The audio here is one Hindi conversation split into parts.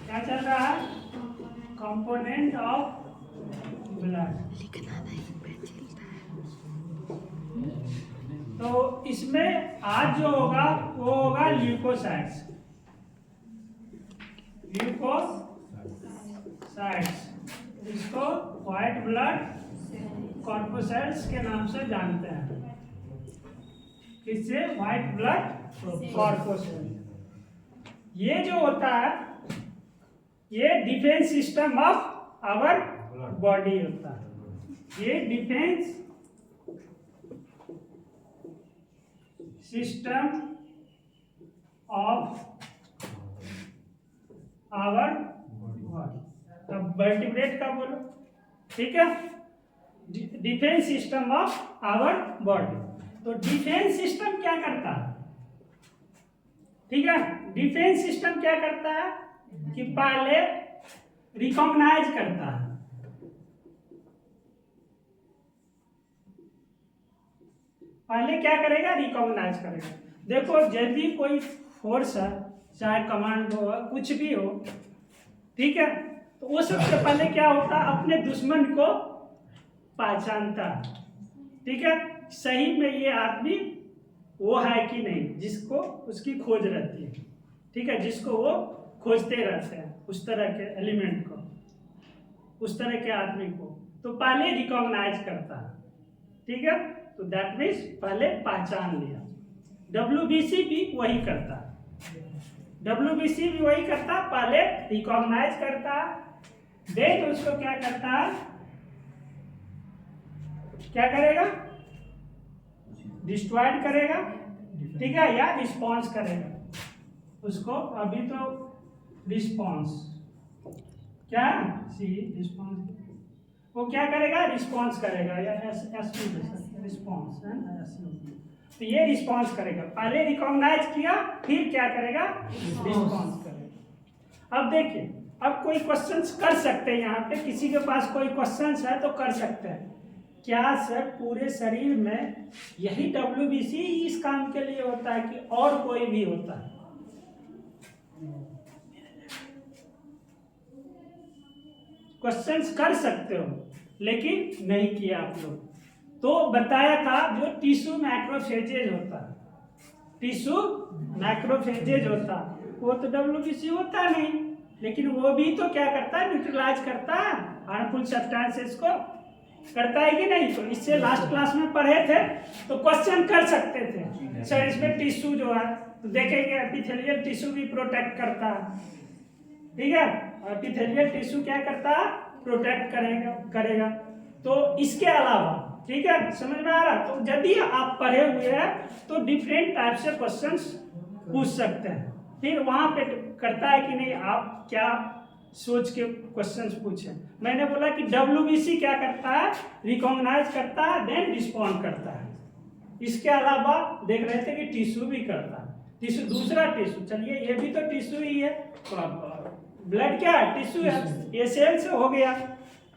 क्या चल रहा है? Component of blood. तो इसमें आज जो होगा वो होगा ल्यूकोसाइट्स। ल्यूकोसाइट्स इसको व्हाइट ब्लड कॉर्पोसेल्स के नाम से जानते हैं। किससे? White blood corpuscle. ये जो होता है ये defence system of our body होता है। ये defence system of our body. अब वर्टिब्रेट का बोलो, ठीक है? Defence system of our body. तो डिफेंस सिस्टम क्या करता है? ठीक है, डिफेंस सिस्टम क्या करता है कि पहले रिकॉग्नाइज करता है। पहले क्या करेगा? रिकॉग्नाइज करेगा। देखो जब भी कोई फोर्स है, चाहे कमांडो हो, कुछ भी हो, ठीक है, तो वो सबसे पहले क्या होता है? अपने दुश्मन को पहचानता है। ठीक है, सही में ये आदमी वो है कि नहीं जिसको उसकी खोज रहती है। ठीक है, जिसको वो खोजते रहते हैं, उस तरह के एलिमेंट को, उस तरह के आदमी को तो पहले रिकॉग्नाइज करता है। ठीक है, तो दैट मीन्स पहले पहचान लिया। डब्ल्यूबीसी भी वही करता है। डब्ल्यूबीसी भी वही करता है, पहले रिकॉग्नाइज करता है, देन उसको क्या करता है? क्या करेगा? डिस्ट्रॉयड करेगा, ठीक है, या रिस्पॉन्स करेगा उसको। अभी तो रिस्पॉन्स क्या सी रिस्पॉन्स, वो क्या करेगा? रिस्पॉन्स करेगा, या रिस्पॉन्स है ना। तो ये रिस्पॉन्स करेगा, पहले रिकॉग्नाइज किया, फिर क्या करेगा? रिस्पॉन्स करेगा। अब देखिए, अब कोई क्वेश्चंस कर सकते हैं यहाँ पे, किसी के पास कोई क्वेश्चंस है तो कर सकते हैं। क्या सर पूरे शरीर में यही डब्ल्यूबीसी इस काम के लिए होता है कि और कोई भी होता है? क्वेश्चंस कर सकते हो, लेकिन नहीं किया आप लोग। तो बताया था जो टिश्यू मैक्रोफेजेज होता है, टिश्यू मैक्रोफेजेज होता है, वो तो डब्ल्यूबीसी होता नहीं, लेकिन वो भी तो क्या करता है? न्यूट्रलाइज करता है हार्मफुल सब्सटेंसेस को, करता है कि नहीं? तो इससे लास्ट क्लास में पढ़े थे, तो क्वेश्चन कर सकते थे सर इसमें टिश्यू जो है, तो देखेंगे एपिथेलियल टिश्यू भी प्रोटेक्ट करता है। ठीक है, एपिथेलियल टिश्यू क्या करता है? प्रोटेक्ट करेगा। तो इसके अलावा, ठीक है, समझ में आ रहा? तो यदि आप पढ़े हुए हैं तो डिफरेंट टाइप से क्वेश्चंस पूछ सकते हैं। फिर वहां पे करता है कि नहीं, आप क्या सोच के क्वेश्चंस पूछे। मैंने बोला कि डब्ल्यूबीसी क्या करता है? रिकॉग्नाइज करता है, देन रिस्पॉन्ड करता है। इसके अलावा देख रहे थे कि टिश्यू भी करता है, टिश्यू, दूसरा टिश्यू, चलिए ये भी तो टिश्यू ही है, तो ब्लड क्या है? टिश्यू है, ये सेल से हो गया।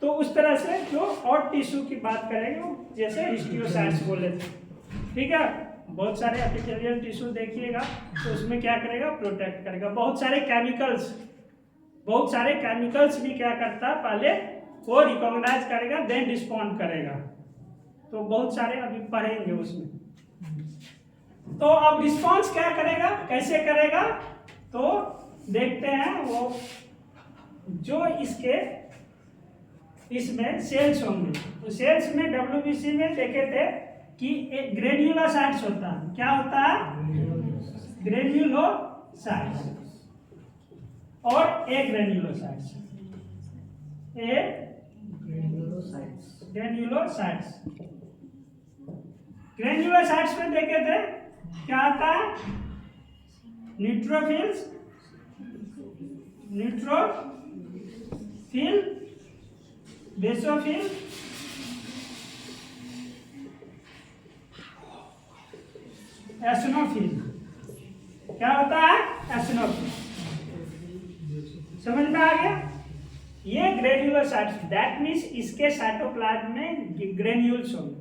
तो उस तरह से जो और टिश्यू की बात करेंगे, जैसे हिस्टियोसाइट्स बोले थे, ठीक है, बहुत सारे एपिथेलियल टिश्यू देखिएगा, तो उसमें क्या करेगा? प्रोटेक्ट करेगा। बहुत सारे केमिकल्स भी क्या करता है? पहले वो रिकॉग्नाइज करेगा, देन रिस्पॉन्ड करेगा। तो बहुत सारे अभी पढ़ेंगे उसमें। तो अब रिस्पॉन्स क्या करेगा, कैसे करेगा? तो देखते हैं, वो जो इसमें सेल्स होंगे, तो सेल्स में डब्ल्यूबीसी में देखे थे कि एक ग्रेन्युलोसाइट्स होता है। क्या होता है? ग्रेन्युलोसाइट्स और ग्रेन्युलोसाइट्स ग्रेन्युलोसाइट्स में देखे थे क्या आता है? Neutrophil, basophil, eosinophil. क्या होता है? एसिनोफिल। समझ में आ गया? ये ग्रेन्युलोसाइट्स, दैट मीन्स इसके साइटोप्लाज्म में ग्रेन्यूल्स होंगे।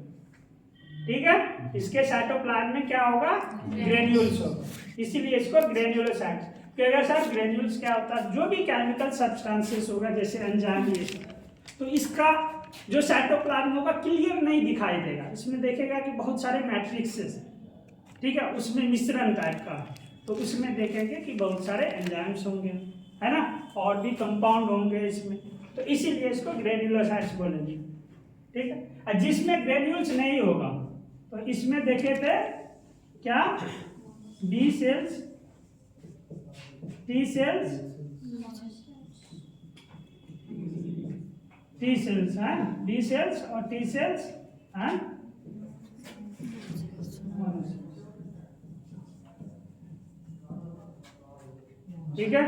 ठीक है, इसके साइटोप्लाज्म में क्या होगा? ग्रेन्यूल्स होगा, इसीलिए इसको ग्रेन्युलोसाइट्स। कि अगर सर ग्रेन्यूल्स क्या होता है, जो भी केमिकल सब्सटेंसेस होगा जैसे एंजाइम ये सब, तो इसका जो साइटोप्लाज्म होगा क्लियर नहीं दिखाई देगा, इसमें देखेगा कि बहुत सारे मैट्रिक्सेस हैं, ठीक है, उसमें मिश्रण टाइप का, तो उसमें देखेंगे कि बहुत सारे एंजाइम्स होंगे, है ना, और भी कंपाउंड होंगे इसमें, तो इसीलिए इसको ग्रेन्युलोसाइट्स बोलेंगे, ठीक है। और जिसमें ग्रेन्यूल्स नहीं होगा तो इसमें देखे थे क्या, B cells, T cells, T cells हैं, बी सेल्स और टी सेल्स हैं, ठीक है।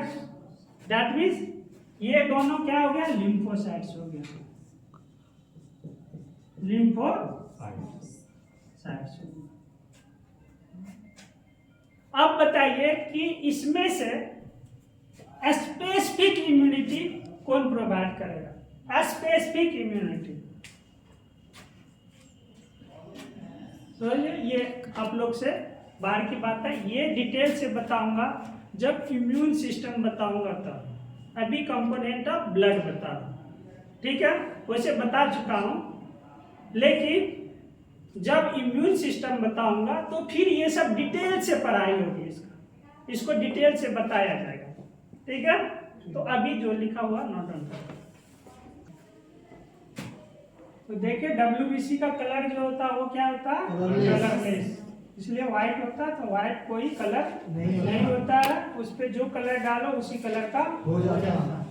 दैट मीन्स ये दोनों क्या हो गया, लिम्फोसाइट्स हो गया, लिम्फोसाइट्स। अब बताइए कि इसमें से स्पेसिफिक इम्यूनिटी कौन प्रोवाइड करेगा, स्पेसिफिक इम्यूनिटी। तो ये आप लोग से बाहर की बात है, ये डिटेल से बताऊंगा जब इम्यून सिस्टम बताऊंगा तब, अभी कंपोनेंट ऑफ ब्लड बता रहा हूं, ठीक है, वैसे बता चुका हूं, लेकिन जब इम्यून सिस्टम बताऊंगा तो फिर ये सब डिटेल से पढ़ाई होगी, इसको डिटेल से बताया जाएगा, ठीक है। तो अभी जो लिखा हुआ नोट डाउन करो। तो देखिए WBC का कलर जो होता है वो क्या होता है, कलरलेस, इसलिए व्हाइट होता है, तो व्हाइट कोई कलर नहीं होता है, उस पर जो कलर डालो उसी कलर का हो जाता है।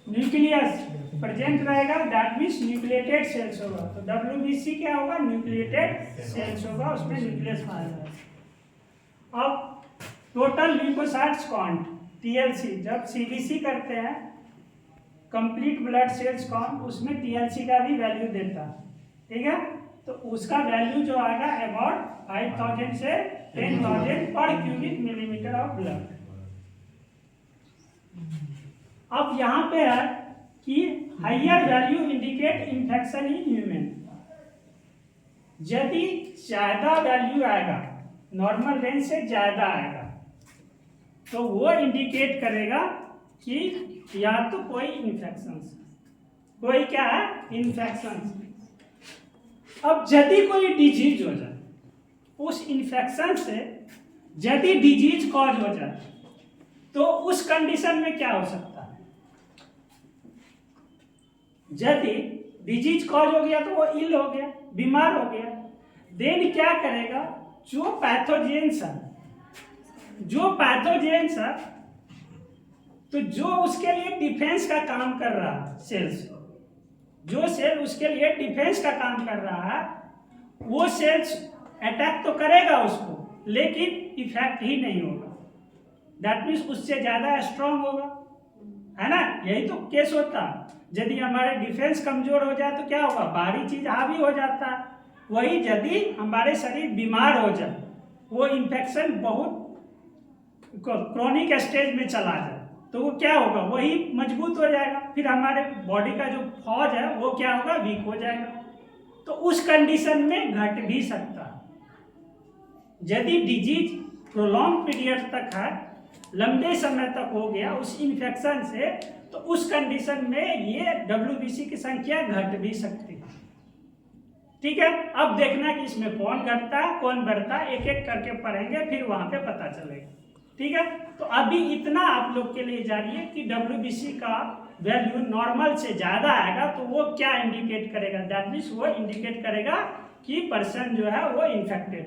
न्यूक्लियस प्रेजेंट रहेगा, दैट मीन्स न्यूक्लिएटेड सेल्स होगा, तो WBC क्या होगा, न्यूक्लिएटेड सेल्स होगा, उसमें न्यूक्लियस पाया जाएगा। अब टोटल लिम्फोसाइट्स काउंट TLC, जब CBC करते हैं कंप्लीट ब्लड सेल्स काउंट, उसमें TLC का भी वैल्यू देता है, ठीक है, तो उसका वैल्यू जो आएगा अबाउट 5000 से 10,000 पर क्यूबिक मिलीमीटर ऑफ ब्लड। अब यहाँ पे है कि higher value indicate infection in human, यदि ज्यादा वैल्यू आएगा, नॉर्मल रेंज से ज्यादा आएगा, तो वो इंडिकेट करेगा कि या तो कोई इन्फेक्शन, कोई क्या है, इन्फेक्शन। अब यदि कोई डिजीज हो जाए, उस इन्फेक्शन से यदि डिजीज कॉज हो जाए, तो उस कंडीशन में क्या हो सकता है, यदि डिजीज कॉज हो गया तो वो इल हो गया, बीमार हो गया, देन क्या करेगा, जो पैथोजेंस है, तो जो उसके लिए डिफेंस का काम कर रहा है सेल्स, जो सेल उसके लिए डिफेंस का काम कर रहा है, वो सेल्स अटैक तो करेगा उसको, लेकिन इफेक्ट ही नहीं होगा, दैट मीन्स उससे ज्यादा स्ट्रांग होगा, है ना, यही तो केस होता है। यदि हमारे डिफेंस कमजोर हो जाए तो क्या होगा, बाहरी चीज हावी हो जाता है, वही यदि हमारे शरीर बीमार हो जाए, वो इन्फेक्शन बहुत क्रोनिक स्टेज में चला जाए, तो वो क्या होगा, वही मजबूत हो जाएगा, फिर हमारे बॉडी का जो फौज है वो क्या होगा, वीक हो जाएगा, तो उस कंडीशन में घट भी सकता है। यदि डिजीज प्रोलॉन्ग पीरियड तक है, लंबे समय तक हो गया उस इन्फेक्शन से, तो उस कंडीशन में ये WBC की संख्या घट भी सकती है, ठीक है। अब देखना कि इसमें कौन घटता है कौन बढ़ता है, एक एक करके पढ़ेंगे, फिर वहां पे पता चलेगा, ठीक है। तो अभी इतना आप लोग के लिए जानिए कि WBC का वैल्यू नॉर्मल से ज्यादा आएगा तो वो क्या इंडिकेट करेगा, दैट मीन्स वो इंडिकेट करेगा कि पर्सन जो है वो इन्फेक्टेड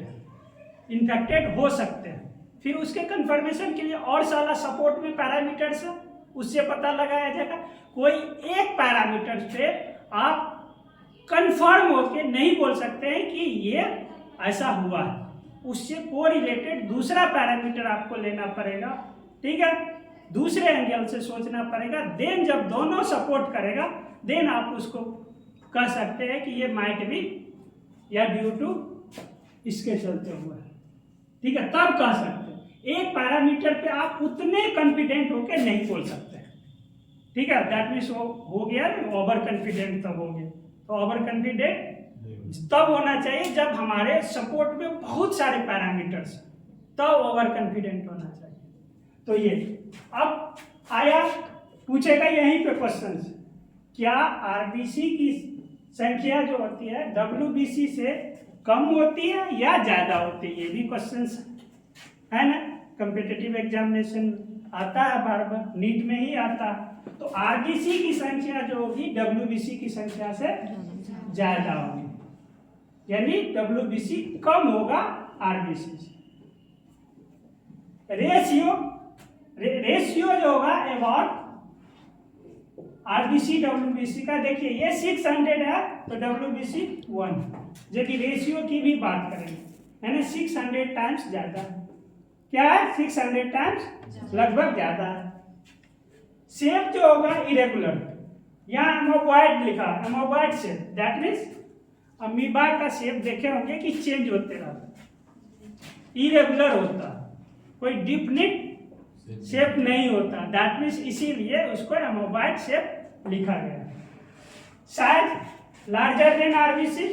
हो सकते हैं। फिर उसके कंफर्मेशन के लिए और सारा सपोर्ट में पैरामीटर्स है, उससे पता लगाया जाएगा। कोई एक पैरामीटर से आप कंफर्म होके नहीं बोल सकते हैं कि ये ऐसा हुआ है, उससे कोरिलेटेड दूसरा पैरामीटर आपको लेना पड़ेगा, ठीक है, दूसरे एंगल से सोचना पड़ेगा, देन जब दोनों सपोर्ट करेगा देन आप उसको कह सकते हैं कि ये माइट बी या ड्यू टू इसके चलते हुआ है, ठीक है, तब कह सकते हैं। एक पैरामीटर पे आप उतने कॉन्फिडेंट होके नहीं बोल सकते, ठीक है, दैट मीन्स वो हो गया ओवर कॉन्फिडेंट, तब हो गया, तो ओवर कॉन्फिडेंट तब होना चाहिए जब हमारे सपोर्ट में बहुत सारे पैरामीटर्स, तब ओवर कॉन्फिडेंट होना चाहिए। तो ये अब आया, पूछेगा यहीं पे क्वेश्चन, क्या आरबीसी की संख्या जो होती है डब्ल्यूबीसी से कम होती है या ज्यादा होती है? ये भी क्वेश्चन है ना, कॉम्पिटिटिव एग्जामिनेशन आता है बार बार, नीट में ही आता है। तो आरबीसी की संख्या जो होगी डब्ल्यूबीसी की संख्या से ज्यादा होगी, यानी डब्ल्यूबीसी कम होगा आरबीसी से। रेशियो जो होगा अबाउट आरबीसी डब्ल्यूबीसी का, देखिए ये 600 है तो डब्ल्यूबीसी 1, यदि रेशियो की भी बात करें यानी 600 टाइम्स ज्यादा है। क्या है? 600 टाइम्स लगभग ज्यादा है। शेप जो होगा इरेगुलर, यहाँ अमोबॉइड लिखा, अमोबॉइड शेप, दैट मीन्स अमीबा का शेप देखे होंगे कि चेंज होते रहता, इरेगुलर होता, कोई डिफिनिट शेप नहीं होता, दैट मीन्स इसीलिए उसको अमोबॉइड शेप लिखा गया। साइज लार्जर देन आरबीसी,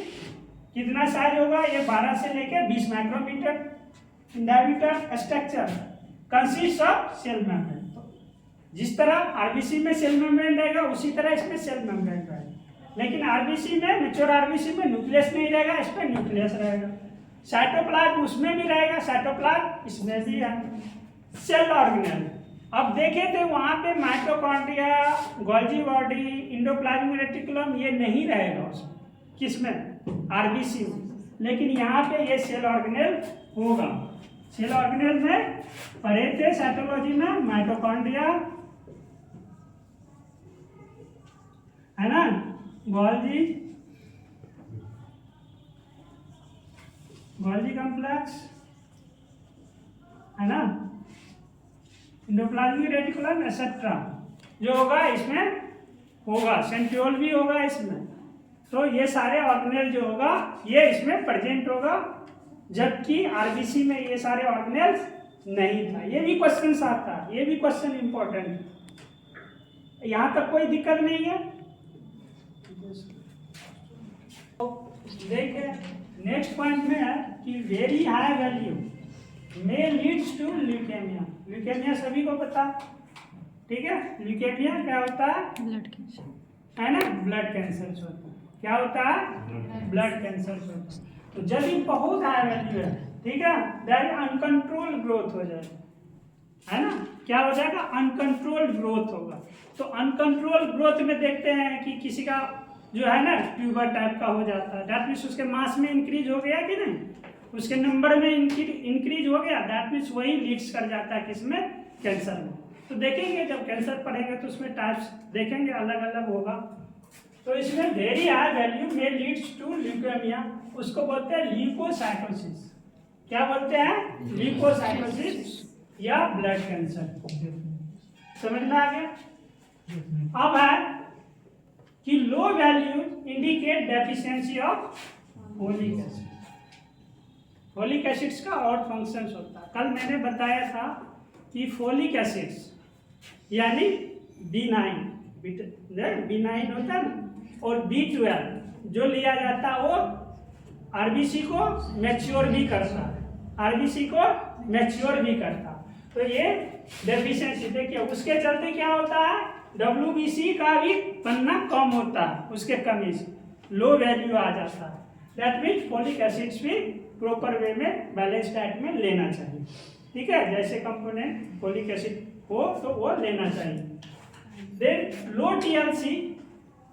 कितना साइज होगा? ये 12 से लेकर 20 micrometre in diameter. Structure consist of cell membrane, जिस तरह आरबीसी में सेल मेम्ब्रेन रहेगा उसी तरह इसमें सेल मेम्ब्रेन रहेगा, लेकिन आरबीसी में, मैच्योर आरबीसी में न्यूक्लियस नहीं रहेगा, इसमें न्यूक्लियस रहेगा। साइटोप्लाज्म उसमें भी रहेगा, साइटोप्लाज्म इसमें भी है। सेल ऑर्गेनेल, अब देखे थे वहां पे mitochondria, Golgi body, endoplasmic reticulum ये नहीं रहेगा उसमें, किसमें? आरबीसी में, लेकिन यहाँ पे ये सेल ऑर्गेनेल होगा। सेल ऑर्गेनेल में पढ़े थे साइटोलॉजी में, माइटोकॉन्ड्रिया है ना, गोल्जी कॉम्प्लेक्स है ना, इंडोप्लाज्मिक रेटिकुलम एक्सेट्रा जो होगा इसमें होगा, सेंट्रियोल भी होगा इसमें। तो ये सारे ऑर्गेनेल जो होगा ये इसमें प्रेजेंट होगा, जबकि आरबीसी में ये सारे ऑर्गेनेल्स नहीं था। ये भी क्वेश्चन आता है, ये भी क्वेश्चन इंपॉर्टेंट है। यहाँ तक कोई दिक्कत नहीं है? देखिए नेक्स्ट पॉइंट में है कि वेरी हाई वैल्यू में लीड्स टू ल्यूकेमिया। ल्यूकेमिया सभी को पता, ठीक है? ल्यूकेमिया क्या होता है? ब्लड कैंसर है ना, ब्लड कैंसर होता है। क्या होता है? ब्लड कैंसर होता है। तो जब ये बहुत हाई वैल्यू है, ठीक है, दैट अनकंट्रोल ग्रोथ हो जाएगा, है ना, क्या हो जाएगा? अनकंट्रोल ग्रोथ होगा। तो अनकंट्रोल ग्रोथ में देखते हैं कि किसी का जो है ना ट्यूबर टाइप का हो जाता है, दैट मीन्स उसके मास में इंक्रीज हो गया कि नहीं, उसके नंबर में इंक्रीज हो गया, दैट मीन्स वही लीड्स कर जाता है किसमें? कैंसर में। तो देखेंगे जब कैंसर पढ़ेंगे तो उसमें टाइप्स देखेंगे, अलग अलग होगा। तो इसमें वेरी हाई वैल्यू में लीड्स टू ल्यूकेमिया, उसको बोलते हैं ल्यूकोसाइटोसिस। क्या बोलते हैं? ल्यूकोसाइटोसिस या ब्लड कैंसर। समझ में आ गया? अब है कि low value indicate deficiency of folic acid. Folic acids का और फंक्शंस होता है। कल मैंने बताया था कि फोलिक एसिड्स यानी B9 होता है ना, और B12 जो लिया जाता है वो आरबीसी को मैच्योर भी करता है, आरबीसी को मैच्योर भी करता है। तो ये डेफिशिएंसी देखिए, उसके चलते क्या होता है? डब्ल्यूबीसी का भी बनना कम होता है, उसके कमी से लो वैल्यू आ जाता है। दैट मीन्स फोलिक एसिड्स भी प्रॉपर वे में बैलेंस डाइट में लेना चाहिए, ठीक है? जैसे कंपोनेंट फोलिक एसिड हो तो वो लेना चाहिए। Then low TLC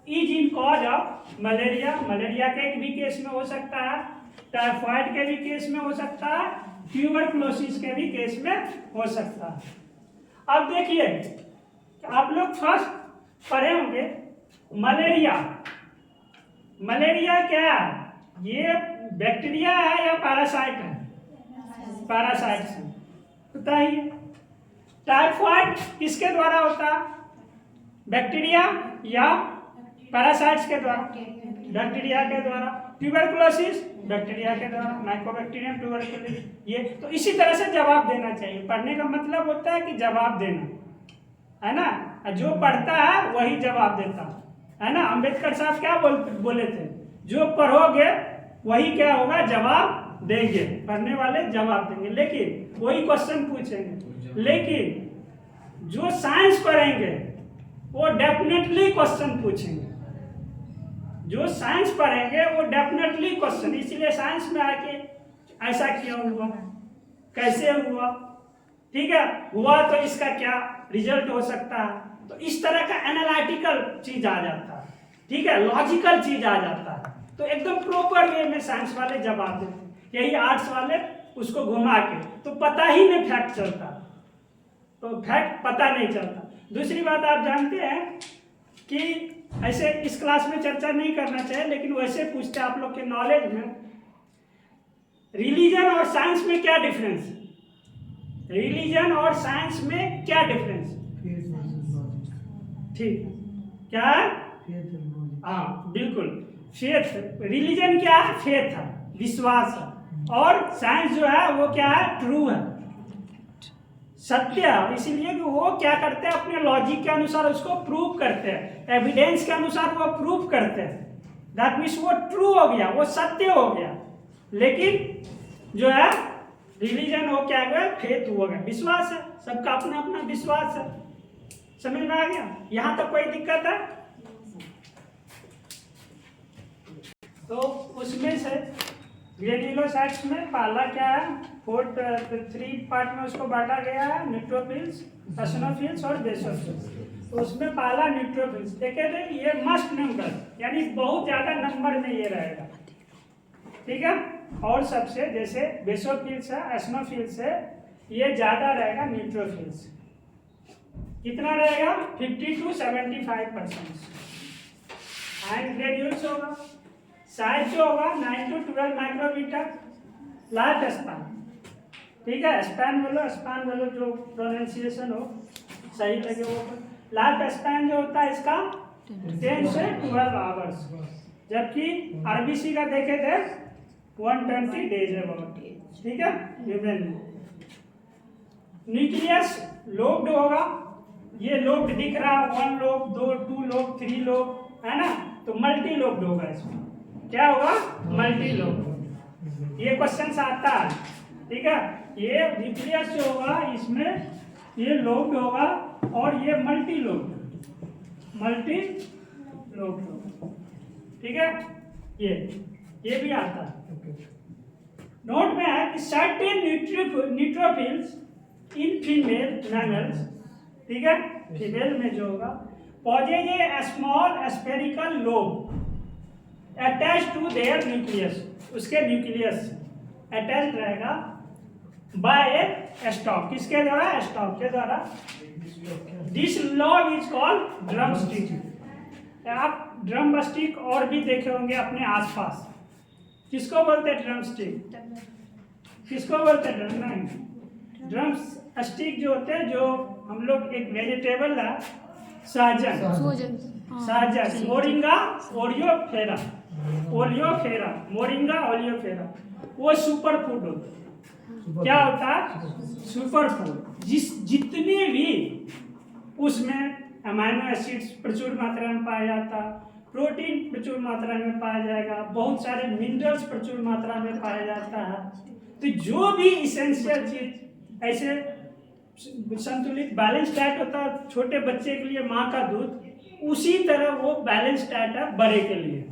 is in cause of malaria. Malaria के भी केस में हो सकता है, टाइफाइड के भी केस में हो सकता है, ट्यूबरकुलोसिस के भी केस में हो सकता है। अब देखिए आप लोग फर्स्ट पढ़े होंगे मलेरिया। मलेरिया क्या है? ये बैक्टीरिया है या पैरासाइट है? पैरासाइट है, बताइए। टाइफाइड किसके द्वारा होता है? बैक्टीरिया या पैरासाइट्स के द्वारा? बैक्टीरिया के द्वारा। ट्यूबरकुलोसिस बैक्टीरिया के द्वारा, माइकोबैक्टीरियम ट्यूबरकुलोसिस। ये तो इसी तरह से जवाब देना चाहिए। पढ़ने का मतलब होता है कि जवाब देना, है ना, जो पढ़ता है वही जवाब देता है ना। अंबेडकर साहब क्या बोले थे? जो पढ़ोगे वही क्या होगा? जवाब देंगे, पढ़ने वाले जवाब देंगे। लेकिन वही क्वेश्चन पूछेंगे, लेकिन जो साइंस पढ़ेंगे वो डेफिनेटली क्वेश्चन पूछेंगे, जो साइंस पढ़ेंगे वो डेफिनेटली क्वेश्चन, इसलिए साइंस में आके ऐसा क्यों हुआ, कैसे हुआ, ठीक है, हुआ तो इसका क्या रिजल्ट हो सकता है, तो इस तरह का एनालिटिकल चीज आ जाता है, ठीक है, लॉजिकल चीज आ जाता है, तो एकदम प्रॉपर वे में साइंस वाले जवाब देते। यही आर्ट्स वाले उसको घुमा के तो पता ही नहीं फैक्ट चलता, तो फैक्ट पता नहीं चलता। दूसरी बात आप जानते हैं कि ऐसे इस क्लास में चर्चा नहीं करना चाहिए, लेकिन वैसे पूछते हैं आप लोग के नॉलेज में, रिलीजन और साइंस में क्या डिफरेंस है, रिलीजन और साइंस में क्या डिफरेंस, ठीक, क्या है, हाँ बिल्कुल, फेथ, रिलीजन क्या है, फेथ है, विश्वास है, और साइंस जो है वो क्या है, ट्रू है, सत्य है, इसीलिए कि वो क्या करते हैं, अपने लॉजिक के अनुसार उसको प्रूव करते हैं, एविडेंस के अनुसार वो प्रूव करते हैं, दैट मीन्स वो ट्रू हो गया, वो सत्य हो गया। लेकिन जो है रिलीजन वो क्या है, फेथ हो गया, विश्वास है, सबका अपना अपना विश्वास है, समझ में आ गया, यहां तक कोई दिक्कत है? तो उसमें से ग्रेन्युलोसाइट्स में पहला क्या है, 3 पार्ट में उसको बांटा गया है, न्यूट्रोफिल्स, एसिनोफिल्स और बेसोफिल्स। तो उसमें पहला न्यूट्रोफिल्स, देखे थे, ये मस्ट नंबर, यानी बहुत ज्यादा नंबर में ये रहेगा, ठीक है, और सबसे जैसे बेसोफिल्स है, एसिनोफिल्स है, ये ज्यादा रहेगा न्यूट्रोफिल्स, कितना रहेगा, 50 to 75%। एंड ग्रेन्यूल्स होगा, साइज जो होगा 9 to 12 माइक्रोमीटर, लाइफ स्पैन, ठीक है, स्पैन बोलो जो प्रोनाउंसिएशन हो सही लगे वो, लाइफ स्पैन जो होता है इसका 10 से 12 आवर्स, जबकि आरबीसी का देखे थे 120 डेज अबाउट, ठीक है, ह्यूमन। न्यूक्लियस लोब्ड होगा, ये लोब्ड दिख रहा है, 1 लोब, 2 लोब, 3 लोब, है ना, तो मल्टी लोब्ड होगा, इसमें क्या होगा, मल्टी लोब, ये क्वेश्चन आता है, ठीक है, ये न्यूक्लियस जो होगा इसमें ये लोब्ड होगा और ये मल्टी लोब्ड होगा, ठीक है, ये भी आता है। नोट में है कि certain neutrophils in female mammals, ठीक है, फीमेल में जो होगा, possesses a small spherical lobe attach to their nucleus, उसके न्यूक्लियस अटैच रहेगा बाय ए स्टॉक, किसके द्वारा, स्टॉक के द्वारा। This lobe is called drumstick. आप ड्रम स्टिक और भी देखे होंगे अपने आसपास, किसको बोलते हैं ड्रम स्टिक, किसको बोलते हैं, ड्रम स्टिक जो होते हैं, जो हम लोग एक वेजिटेबल है, सहजन, मोरिंगा ओलियोफेरा, मोरिंगा ओलियोफेरा, वो सुपर फूड होता है, क्या होता है, सुपर फूड, जितने भी उसमें अमाइनो एसिड्स प्रचुर मात्रा में पाया जाता है, प्रोटीन प्रचुर मात्रा में पाया जाएगा, बहुत सारे मिनरल्स प्रचुर मात्रा में पाया जाता है, तो जो भी इसेंशियल चीज, ऐसे संतुलित बैलेंस डाइट होता है छोटे बच्चे के लिए माँ का दूध, उसी तरह वो बैलेंस डाइट है बड़े के लिए,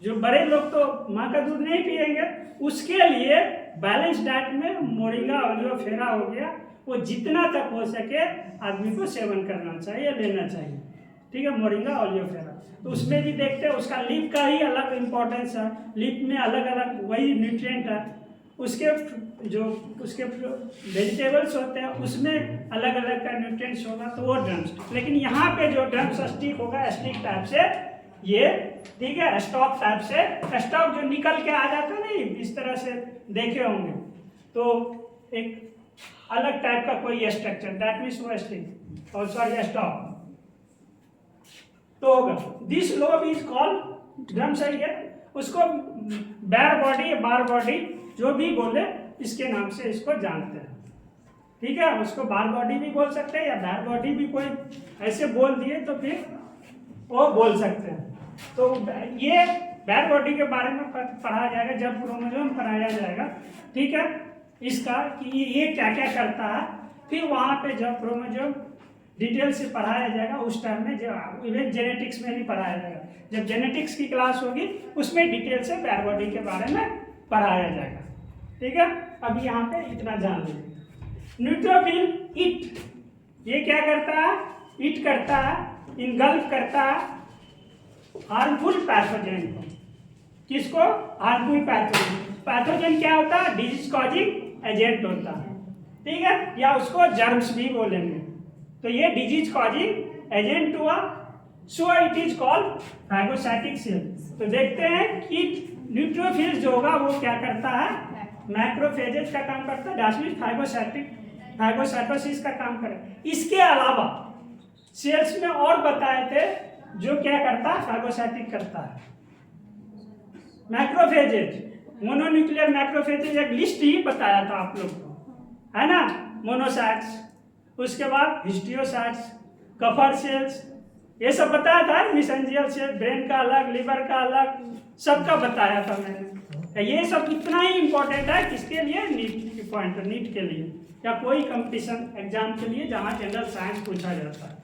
जो बड़े लोग तो माँ का दूध नहीं पिएंगे, उसके लिए बैलेंस डाइट में मोरिंगा ओलियोफेरा हो गया, वो जितना तक हो सके आदमी को सेवन करना चाहिए, लेना चाहिए, ठीक है, मोरिंगा ओलियोफेरा। तो उसमें भी देखते हैं उसका लीफ का ही अलग इंपॉर्टेंस है, लीफ में अलग अलग वही न्यूट्रिएंट है, उसके वेजिटेबल्स होते हैं उसमें अलग अलग का न्यूट्रिएंट्स होगा, तो वो ड्रम स्टिक। लेकिन यहाँ पे जो ड्रम स्टिक होगा स्टिक टाइप से, ये ठीक है, स्टॉक टाइप से, स्टॉक जो निकल के आ जाता है नहीं, इस तरह से देखे होंगे, तो एक अलग टाइप का कोई स्ट्रक्चर, दैट मीन्स वो स्टिक और सॉरी स्टॉक तो होगा। This lobe is called drum, सही है, उसको बार बॉडी जो भी बोले इसके नाम से इसको जानते हैं, ठीक है, उसको बार बॉडी भी बोल सकते हैं या बैर बॉडी भी, कोई ऐसे बोल दिए तो फिर वो बोल सकते हैं। तो ये बैर बॉडी के बारे में पढ़ा जाएगा जब क्रोमोसोम पढ़ाया जाएगा, ठीक है, इसका कि ये क्या क्या करता है, फिर वहाँ पे जब क्रोमोजोम डिटेल से पढ़ाया जाएगा उस टाइम में, जो इवन जेनेटिक्स में भी पढ़ाया जाएगा, जब जेनेटिक्स की क्लास होगी उसमें डिटेल से पैर बॉडी के बारे में पढ़ाया जाएगा। ठीक है, अभी यहाँ पे इतना जान लीजिए। न्यूट्रोफिल ईट, ये क्या करता है? ईट करता है, इनगल्फ करता है हार्मफुल पैथोजन को। किसको? Harmful pathogen. पैथोजन क्या होता है? डिजीज कॉजिंग एजेंट होता है। ठीक है, या उसको जर्म्स भी बोलेंगे। तो ये डिजीज कॉजिंग एजेंट हुआ, so it is called phagocytic cell. तो देखते हैं कि न्यूट्रोफिल जो होगा वो क्या करता है? मैक्रोफेजेज का काम करता है, दैट फैगोसाइटोसिस का काम करे। इसके अलावा सेल्स में और बताए थे जो क्या करता है? फैगोसाइटिक करता है। मैक्रोफेजेज, मोनोन्यूक्लियर मैक्रोफेजेज एक लिस्ट ही बताया था आप लोग को, है ना? मोनोसाइट्स, उसके बाद हिस्टियोसाइट्स, कफर सेल्स, ये सब बताया था। मिसेंजियल सेल, ब्रेन का अलग, लिवर का अलग, सबका बताया था मैंने। ये सब इतना ही इंपॉर्टेंट है किसके लिए? नीट पॉइंट, नीट के लिए या कोई कंपटीशन एग्जाम के लिए जहाँ जनरल साइंस पूछा जाता है।